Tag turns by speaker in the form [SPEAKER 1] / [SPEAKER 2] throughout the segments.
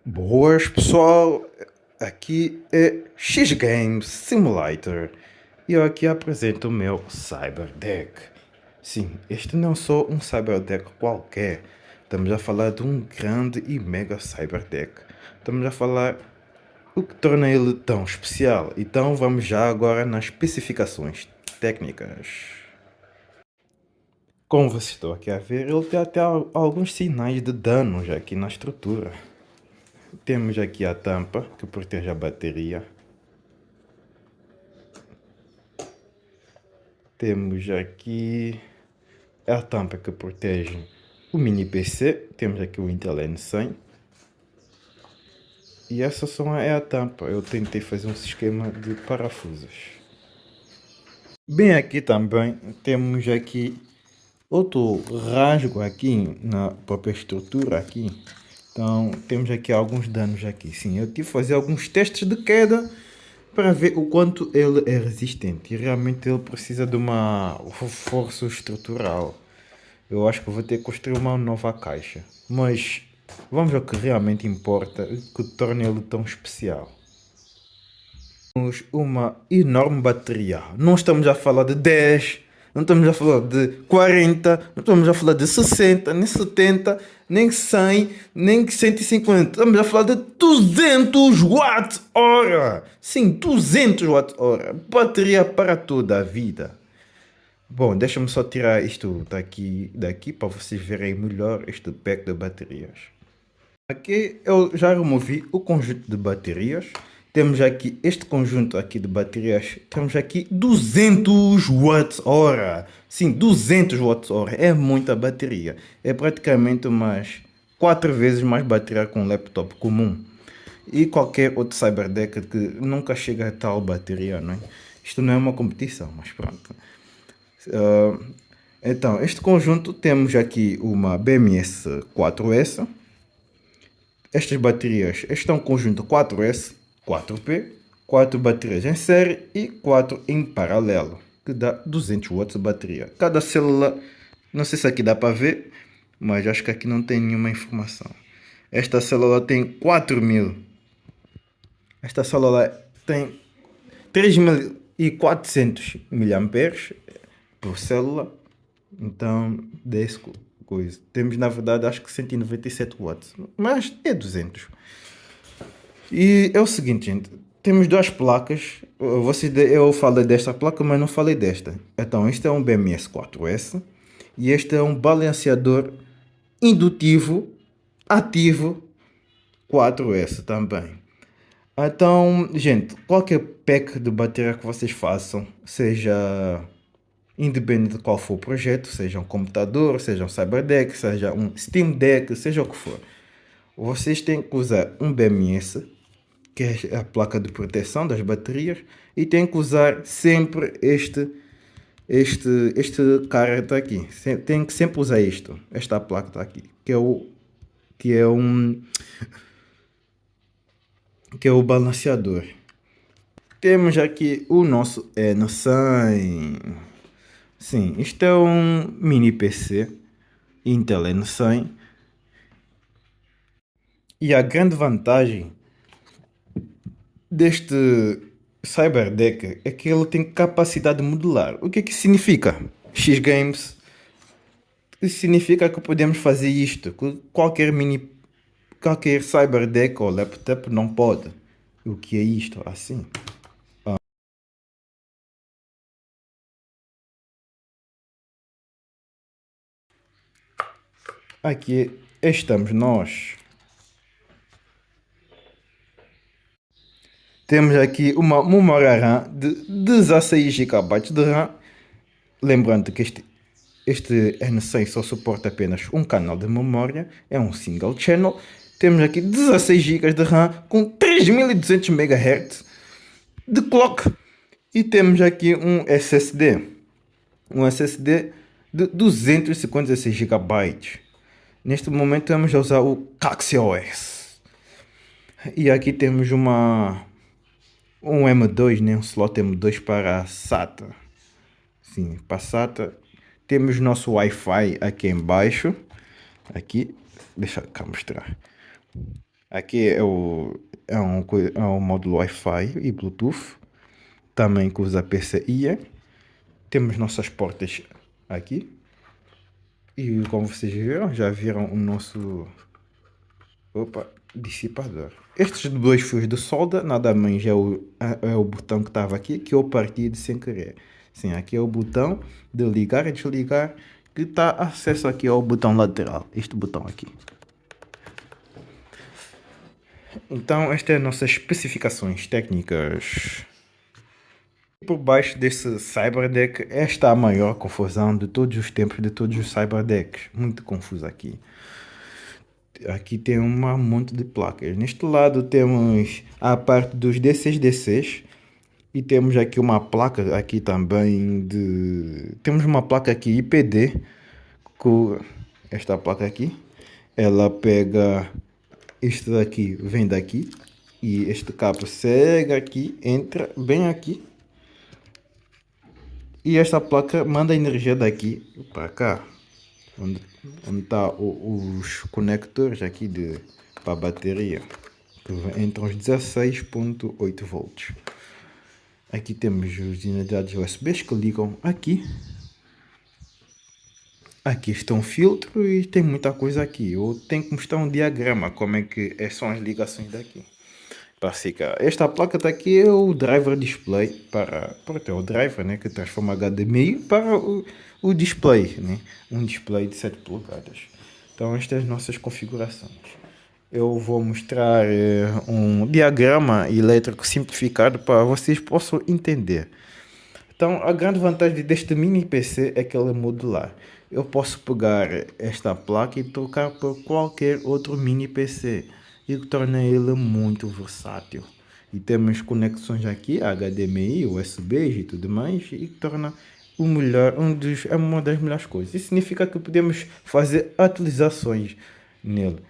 [SPEAKER 1] Boas pessoal, aqui é X Games Simulator e eu aqui apresento o meu Cyberdeck. Sim, este não é só um Cyberdeck qualquer, estamos a falar de um grande e mega Cyberdeck. Estamos a falar o que torna ele tão especial. Então vamos já agora nas especificações técnicas. Como vocês estão aqui a ver, ele tem até alguns sinais de danos aqui na estrutura. Temos aqui a tampa que protege a bateria. Temos aqui a tampa que protege o mini PC. Temos aqui o Intel N100. E essa só é a tampa. Eu tentei fazer um esquema de parafusos. Bem aqui também temos aqui outro rasgo aqui na própria estrutura aqui. Então temos aqui alguns danos aqui. Sim, eu tive que fazer alguns testes de queda para ver o quanto ele é resistente. E realmente ele precisa de uma reforço estrutural. Eu acho que vou ter que construir uma nova caixa. Mas vamos ao que realmente importa, que torna ele tão especial. Temos uma enorme bateria. Não estamos a falar de 10, não estamos a falar de 40, não estamos a falar de 60, nem 70, nem 100, nem 150. Estamos a falar de 200 watt-hora. Sim, 200 watt-hora. Bateria para toda a vida. Bom, deixa-me só tirar isto daqui para vocês verem melhor este pack de baterias. Aqui eu já removi o conjunto de baterias. Temos aqui este conjunto aqui de baterias. Temos aqui 200 watts-hora. Sim, 200 watts-hora. É muita bateria. É praticamente umas 4 vezes mais bateria que um laptop comum. E qualquer outro Cyberdeck que nunca chega a tal bateria, não é? Isto não é uma competição, mas pronto. Então, este conjunto temos aqui uma BMS 4S. Estas baterias, este é um conjunto 4S, 4P, 4 baterias em série e 4 em paralelo, que dá 200 watts de bateria. Cada célula, não sei se aqui dá para ver, mas acho que aqui não tem nenhuma informação. Esta célula tem 4000. Esta célula tem 3400 mAh por célula. Então, desse coisa. Temos, na verdade, acho que 197 watts. Mas é 200. E é o seguinte, gente. Temos duas placas. Eu falei desta placa, mas não falei desta. Então, este é um BMS 4S. E este é um balanceador indutivo ativo 4S também. Então, gente, qualquer pack de bateria que vocês façam, seja independente de qual for o projeto, seja um computador, seja um Cyberdeck, seja um Steam Deck, seja o que for, vocês têm que usar um BMS, que é a placa de proteção das baterias, e têm que usar sempre este cara está aqui. Tem que sempre usar esta placa está aqui, que é o balanceador. Temos aqui o nosso N100. Sim, isto é um mini PC Intel N100. E a grande vantagem deste Cyberdeck é que ele tem capacidade modular. O que significa? X-Games significa que podemos fazer isto, que qualquer Cyberdeck ou laptop não pode. O que é isto? Assim. Aqui estamos nós. Temos aqui uma memória RAM de 16 GB de RAM. Lembrando que este N100 só suporta apenas um canal de memória, é um single channel. Temos aqui 16 GB de RAM com 3200 MHz de clock. E temos aqui um SSD de 256 GB. Neste momento vamos usar o CaxiOS. E aqui temos um M2, né? Um slot M2 para SATA. Sim, para SATA. Temos nosso Wi-Fi aqui embaixo. Aqui, deixa eu cá mostrar. Aqui é um módulo Wi-Fi e Bluetooth, também que usa PCIe. Temos nossas portas aqui. E como vocês viram, já viram o nosso dissipador. Estes dois fios de solda, nada mais é o botão que estava aqui, que eu parti de sem querer. Sim, aqui é o botão de ligar e desligar, que está acesso aqui ao botão lateral, este botão aqui. Então, estas são as nossas especificações técnicas. Por baixo desse Cyberdeck, esta é a maior confusão de todos os tempos, de todos os Cyberdecks. Muito confuso aqui. Aqui tem um monte de placas. Neste lado temos a parte dos DCs e temos aqui uma placa aqui também de... Temos uma placa aqui IPD, com esta placa aqui. Ela pega... Isto daqui vem daqui e este cabo segue aqui, entra bem aqui. E esta placa manda energia daqui para cá, onde está os conectores aqui para a bateria, que entram os 16.8 volts. Aqui temos os unidades USBs que ligam aqui. Aqui está um filtro e tem muita coisa aqui. Eu tenho que mostrar um diagrama como é que são as ligações daqui. Para ficar. Esta placa está aqui é o driver display para o driver, né, que transforma HDMI para o display, né, um display de 7 polegadas. Então estas são as nossas configurações. Eu vou mostrar um diagrama elétrico simplificado para vocês possam entender. Então a grande vantagem deste mini PC é que ele é modular. Eu posso pegar esta placa e trocar por qualquer outro mini PC. E que torna ele muito versátil. E temos conexões aqui, HDMI, USB e tudo mais, e que torna o melhor, uma das melhores coisas. Isso significa que podemos fazer atualizações nele.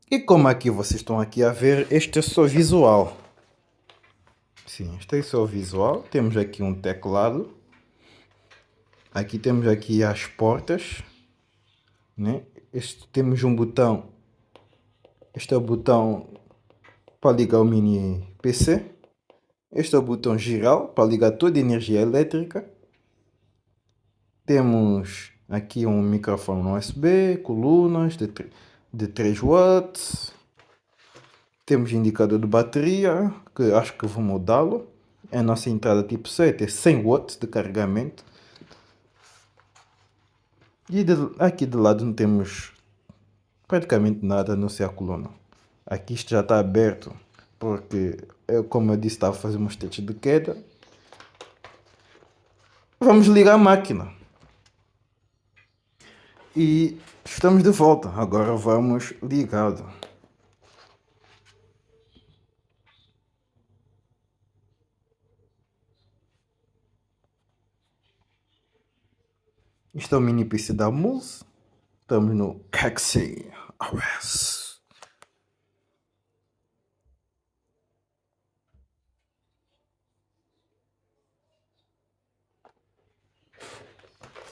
[SPEAKER 1] E como aqui vocês estão aqui a ver, este é só visual. Sim, este é só visual. Temos aqui um teclado. Aqui temos aqui as portas, né? Temos um botão. Este é o botão para ligar o mini PC. Este é o botão geral para ligar toda a energia elétrica. Temos aqui um microfone USB, colunas de 3 watts. Temos indicador de bateria, que acho que vou mudá-lo. A nossa entrada tipo C tem 100 watts de carregamento. E aqui do lado não temos praticamente nada a não ser a coluna. Aqui isto já está aberto, porque eu, como eu disse, estava a fazer uns testes de queda. Vamos ligar a máquina. E estamos de volta. Agora vamos ligado. Este é o mini PC da Mulse. Estamos no Caxi OS.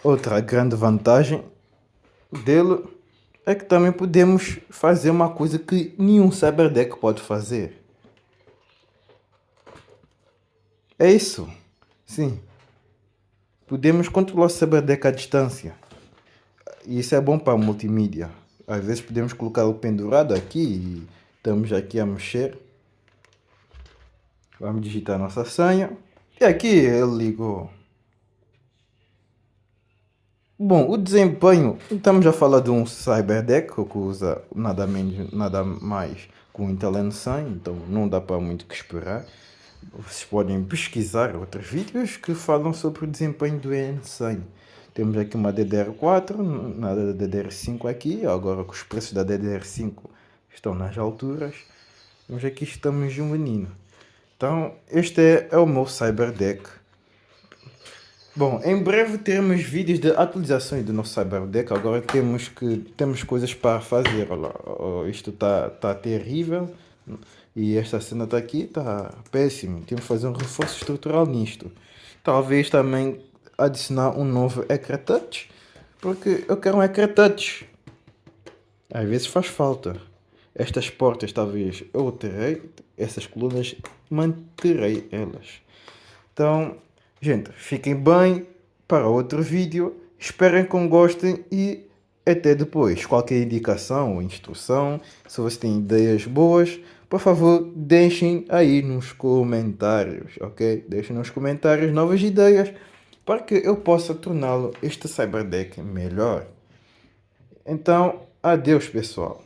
[SPEAKER 1] Outra grande vantagem dele é que também podemos fazer uma coisa que nenhum Cyberdeck pode fazer. É isso. Sim. Podemos controlar o Cyberdeck à distância. E isso é bom para multimídia. Às vezes podemos colocá-lo pendurado aqui e estamos aqui a mexer. Vamos digitar nossa senha. E aqui ele ligou. Bom, o desempenho, estamos a falar de um Cyberdeck que usa nada menos, nada mais com Intel N100, então não dá para muito que esperar. Vocês podem pesquisar outros vídeos que falam sobre o desempenho do N100. Temos aqui uma DDR4, nada da DDR5 aqui, agora que os preços da DDR5 estão nas alturas. Mas aqui estamos de um menino. Então, este é o meu Cyberdeck. Bom, em breve teremos vídeos de atualizações do nosso Cyberdeck. Agora temos coisas para fazer. Olha lá, isto tá terrível e esta cena está aqui, está péssimo. Temos que fazer um reforço estrutural nisto. Talvez também adicionar um novo ecrã touch, porque eu quero um ecrã touch. Às vezes faz falta. Estas portas talvez eu alterei, essas colunas manterei elas. Então, gente, fiquem bem para outro vídeo. Esperem que gostem e até depois. Qualquer indicação ou instrução, se você tem ideias boas, por favor, deixem aí nos comentários, ok? Deixem nos comentários novas ideias para que eu possa torná-lo este Cyberdeck melhor. Então, adeus, pessoal.